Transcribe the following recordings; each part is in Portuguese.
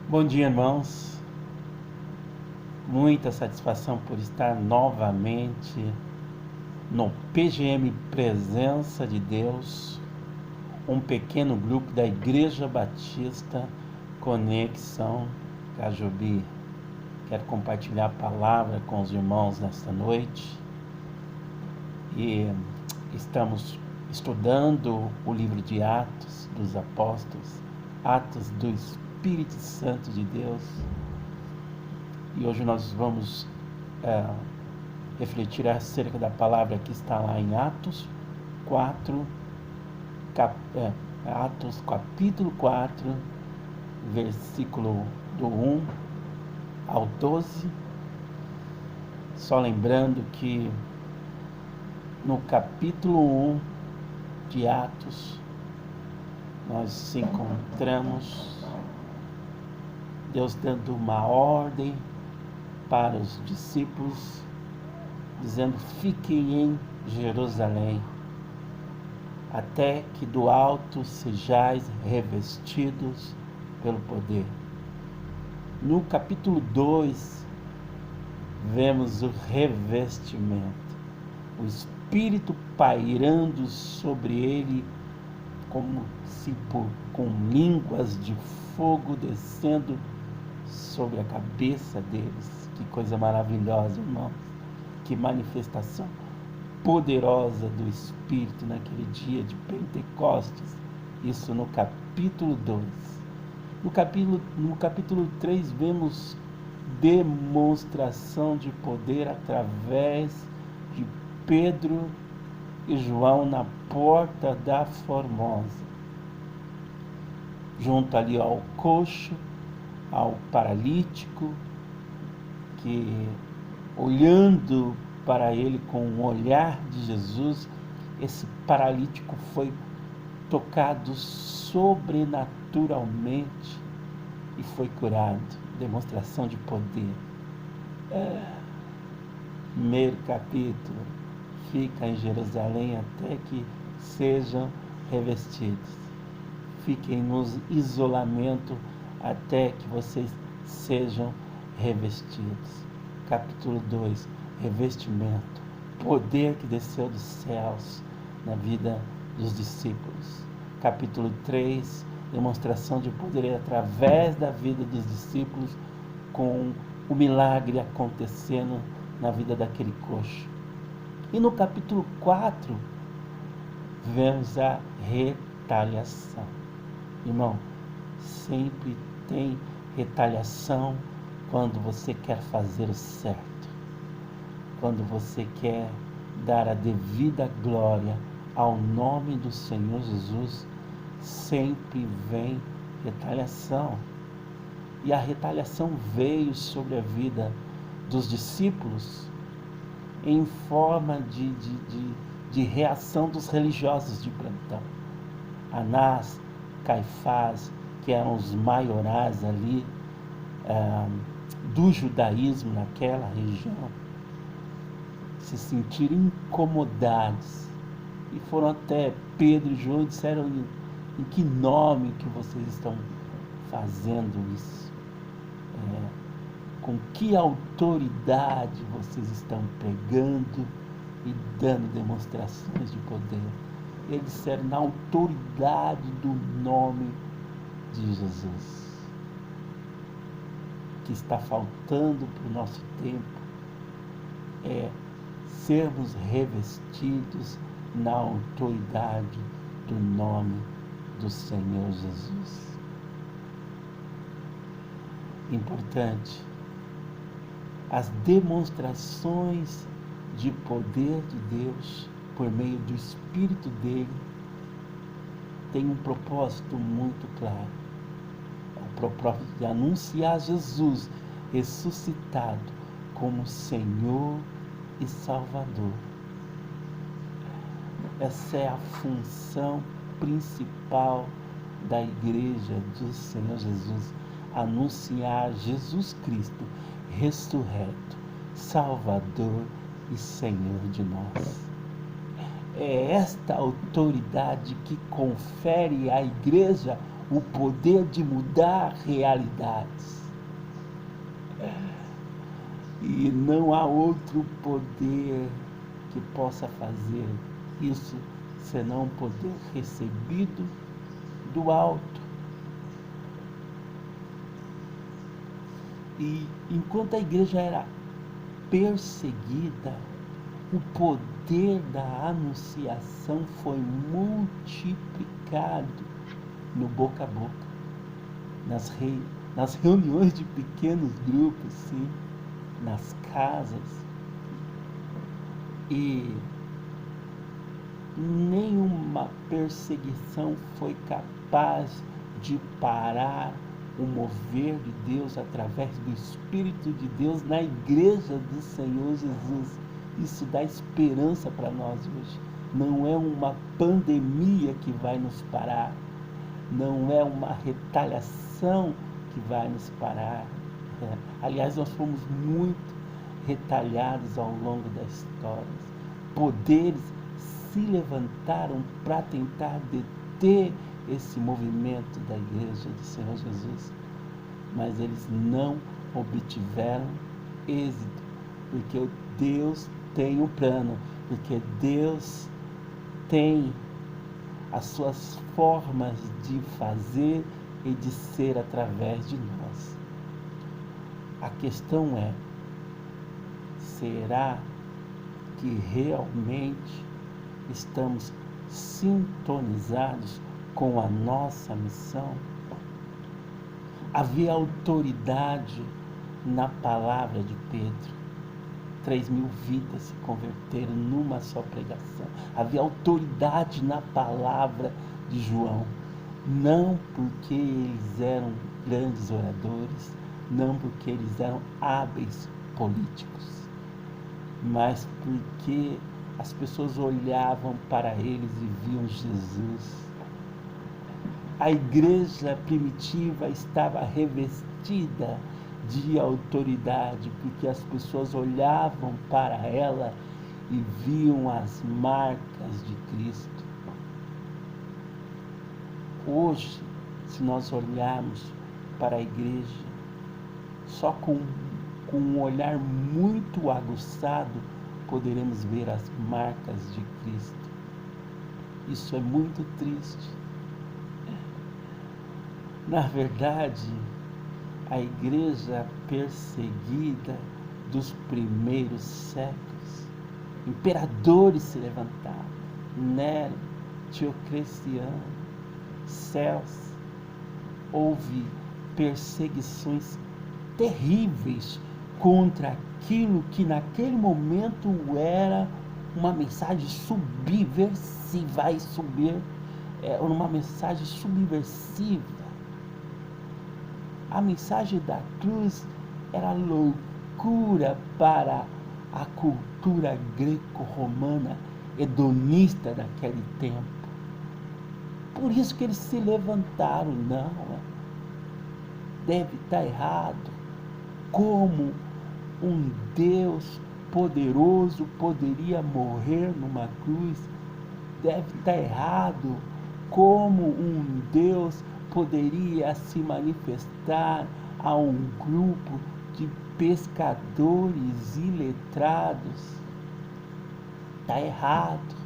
Bom dia, irmãos. Muita satisfação por estar novamente no PGM Presença de Deus, um pequeno grupo da Igreja Batista Conexão Cajubi. Quero compartilhar a palavra com os irmãos nesta noite e estamos estudando o livro de Atos dos Apóstolos, Atos do Espírito Santo de Deus. E hoje nós vamos refletir acerca da palavra que está lá em Atos 4, Atos capítulo 4, versículo do 1 ao 12. Só lembrando que no capítulo 1 de Atos, nós encontramos Deus dando uma ordem para os discípulos, dizendo: fiquem em Jerusalém, até que do alto sejais revestidos pelo poder. No capítulo 2, vemos o revestimento, o Espírito pairando sobre ele, como se com línguas de fogo descendo sobre a cabeça deles. Que coisa maravilhosa, irmãos. Que manifestação poderosa do Espírito naquele dia de Pentecostes. Isso no capítulo 2. No capítulo 3 vemos demonstração de poder através de Pedro e João na porta da Formosa, junto ali ao coxo, ao paralítico, que olhando para ele com o olhar de Jesus, esse paralítico foi tocado sobrenaturalmente e foi curado. Demonstração de poder. Primeiro capítulo: fica em Jerusalém até que sejam revestidos. Fiquem no isolamento até que vocês sejam revestidos. Capítulo 2, revestimento, poder que desceu dos céus na vida dos discípulos. Capítulo 3, demonstração de poder através da vida dos discípulos, com o milagre acontecendo na vida daquele coxo. E no capítulo 4, vemos a retaliação. Irmão, sempre tem retaliação quando você quer fazer o certo, quando você quer dar a devida glória ao nome do Senhor Jesus, sempre vem retaliação. E a retaliação veio sobre a vida dos discípulos em forma de reação dos religiosos de plantão. Anás, Caifás, que eram os maiorais ali do judaísmo naquela região, se sentiram incomodados e foram até Pedro e João e disseram: em que nome que vocês estão fazendo isso? Com que autoridade vocês estão pregando e dando demonstrações de poder? Eles disseram: na autoridade do nome de Jesus. O que está faltando para o nosso tempo é sermos revestidos na autoridade do nome do Senhor Jesus. Importante, as demonstrações de poder de Deus por meio do Espírito dele tem um propósito muito claro. É o propósito de anunciar Jesus ressuscitado como Senhor e Salvador. Essa é a função principal da igreja do Senhor Jesus: anunciar Jesus Cristo ressurreto, Salvador e Senhor de nós. É esta autoridade que confere à igreja o poder de mudar realidades. E não há outro poder que possa fazer isso senão um poder recebido do alto. E enquanto a igreja era perseguida, o poder da anunciação foi multiplicado no boca a boca, nas reuniões de pequenos grupos, sim, nas casas. E nenhuma perseguição foi capaz de parar o mover de Deus através do Espírito de Deus na igreja do Senhor Jesus. Isso dá esperança para nós hoje. Não é uma pandemia que vai nos parar, não é uma retaliação que vai nos parar. Aliás, nós fomos muito retalhados ao longo da história. Poderes se levantaram para tentar deter esse movimento da igreja do Senhor Jesus, mas eles não obtiveram êxito, porque Deus tem um plano, porque Deus tem as suas formas de fazer e de ser através de nós. A questão é, será que realmente estamos sintonizados com a nossa missão? Havia autoridade na palavra de Pedro. 3.000 vidas se converteram numa só pregação. Havia autoridade na palavra de João. Não porque eles eram grandes oradores, não porque eles eram hábeis políticos, mas porque as pessoas olhavam para eles e viam Jesus. A igreja primitiva estava revestida de autoridade, porque as pessoas olhavam para ela e viam as marcas de Cristo. Hoje, se nós olharmos para a igreja só com um olhar muito aguçado, poderemos ver as marcas de Cristo. Isso é muito triste. Na verdade, a igreja perseguida dos primeiros séculos, imperadores se levantaram, Nero, Diocleciano, Celso, houve perseguições terríveis contra aquilo que naquele momento era uma mensagem subversiva, uma mensagem subversiva. A mensagem da cruz era loucura para a cultura greco-romana hedonista daquele tempo. Por isso que eles se levantaram. Não, deve estar errado. Como um Deus poderoso poderia morrer numa cruz? Deve estar errado. Como um Deus poderia se manifestar a um grupo de pescadores iletrados? Está errado.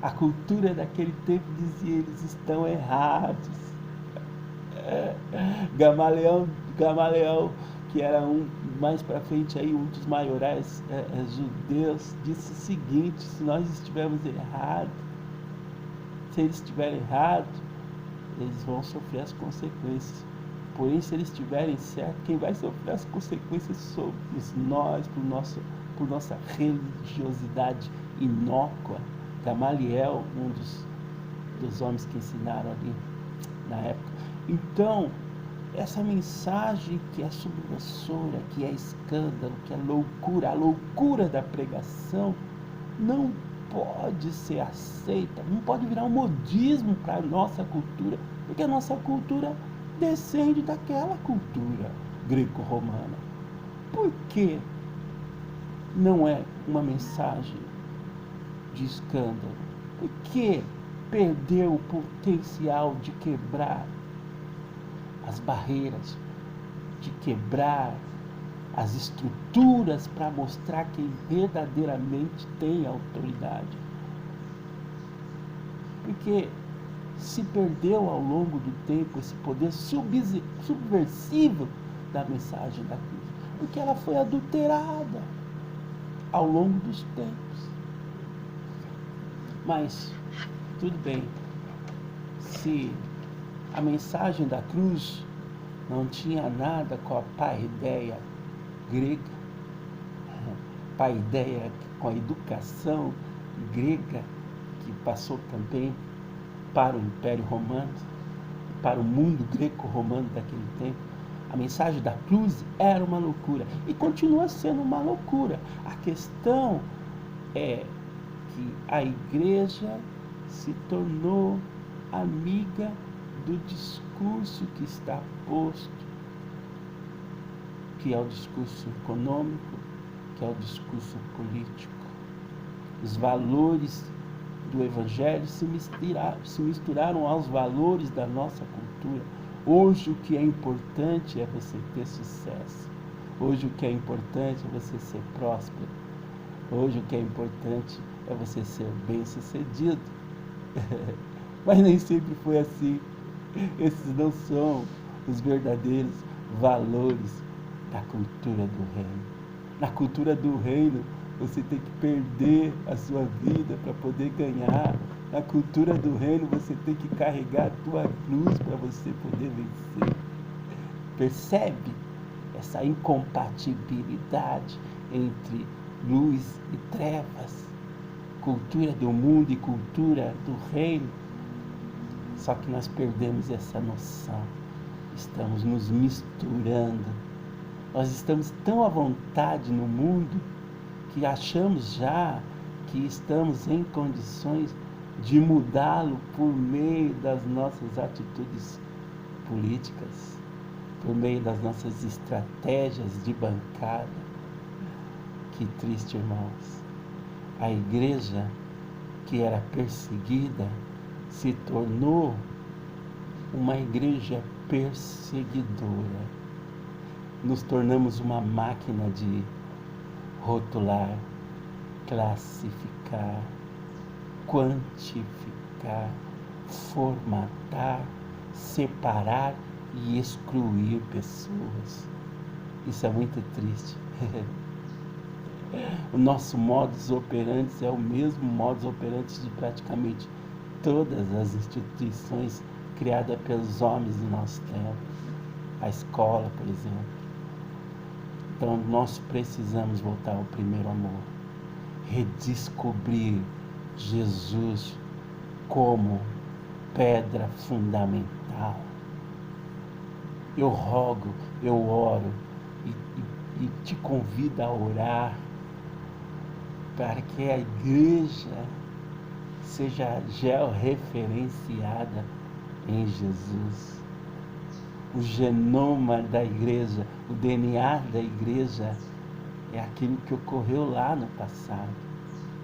A cultura daquele tempo dizia: eles estão errados. Gamaliel, que era mais para frente aí, um dos maiorais judeus, disse o seguinte: se nós estivermos errados, se eles estiverem errados, eles vão sofrer as consequências. Porém, se eles estiverem certos, quem vai sofrer as consequências somos nós, por nossa religiosidade inócua. Gamaliel, um dos homens que ensinaram ali na época. Então, essa mensagem que é subversora, que é escândalo, que é loucura, a loucura da pregação, não pode ser aceita, não pode virar um modismo para a nossa cultura, porque a nossa cultura descende daquela cultura greco-romana. Por que não é uma mensagem de escândalo? Por que perdeu o potencial de quebrar as barreiras, de quebrar as estruturas para mostrar quem verdadeiramente tem autoridade. Porque se perdeu ao longo do tempo esse poder subversivo da mensagem da cruz, porque ela foi adulterada ao longo dos tempos. Mas, tudo bem, se a mensagem da cruz não tinha nada com a paideia grega, paideia com a educação grega, que passou também para o Império Romano, para o mundo greco-romano daquele tempo, a mensagem da cruz era uma loucura e continua sendo uma loucura. A questão é que a igreja se tornou amiga do discurso que está posto, que é o discurso econômico, que é o discurso político. Os valores do Evangelho se misturaram aos valores da nossa cultura. Hoje o que é importante é você ter sucesso. Hoje o que é importante é você ser próspero. Hoje o que é importante é você ser bem-sucedido. Mas nem sempre foi assim. Esses não são os verdadeiros valores da cultura do reino. Na cultura do reino, você tem que perder a sua vida para poder ganhar. Na cultura do reino, você tem que carregar a tua cruz para você poder vencer. Percebe essa incompatibilidade entre luz e trevas, cultura do mundo e cultura do reino? Só que nós perdemos essa noção. Estamos nos misturando. Nós estamos tão à vontade no mundo que achamos já que estamos em condições de mudá-lo por meio das nossas atitudes políticas, por meio das nossas estratégias de bancada. Que triste, irmãos. A igreja que era perseguida se tornou uma igreja perseguidora. Nos tornamos uma máquina de rotular, classificar, quantificar, formatar, separar e excluir pessoas. Isso é muito triste. O nosso modus operandi é o mesmo modus operandi de praticamente todas as instituições criadas pelos homens do nosso tempo. A escola, por exemplo. Então nós precisamos voltar ao primeiro amor, redescobrir Jesus como pedra fundamental. Eu rogo, eu oro e te convido a orar para que a igreja seja georreferenciada em Jesus. O genoma da igreja, o DNA da igreja é aquilo que ocorreu lá no passado,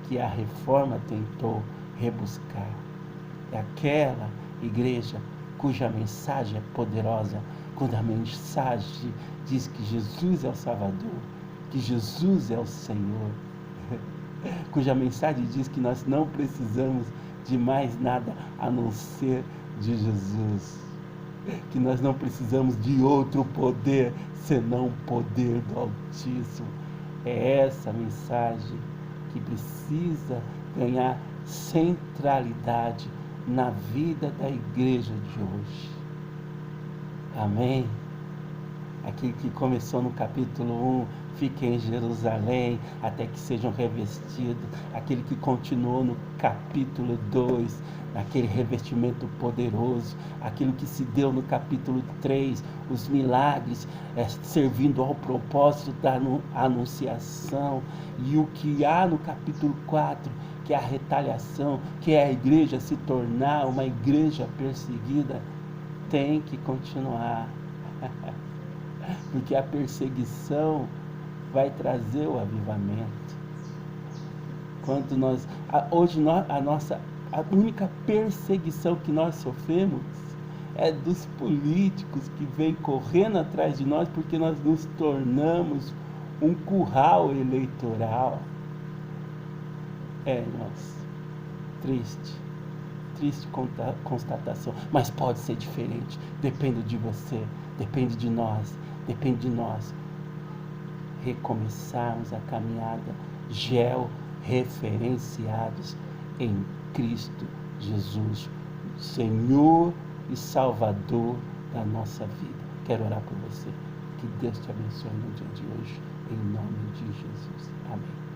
que a reforma tentou rebuscar. É aquela igreja cuja mensagem é poderosa, quando a mensagem diz que Jesus é o Salvador, que Jesus é o Senhor, cuja mensagem diz que nós não precisamos de mais nada a não ser de Jesus, que nós não precisamos de outro poder senão o poder do Altíssimo. É essa mensagem que precisa ganhar centralidade na vida da igreja de hoje. Amém? Aquilo que começou no capítulo 1, fiquem em Jerusalém até que sejam revestidos. Aquele que continuou no capítulo 2, aquele revestimento poderoso. Aquilo que se deu no capítulo 3, os milagres servindo ao propósito da anunciação. E o que há no capítulo 4, que é a retaliação, que é a igreja se tornar uma igreja perseguida, tem que continuar. Porque a perseguição vai trazer o avivamento. Quando a única perseguição que nós sofremos é dos políticos que vêm correndo atrás de nós porque nós nos tornamos um curral eleitoral. Irmãos, triste constatação, mas pode ser diferente. Depende de você, depende de nós recomeçarmos a caminhada georreferenciados em Cristo Jesus, Senhor e Salvador da nossa vida. Quero orar por você. Que Deus te abençoe no dia de hoje, em nome de Jesus. Amém.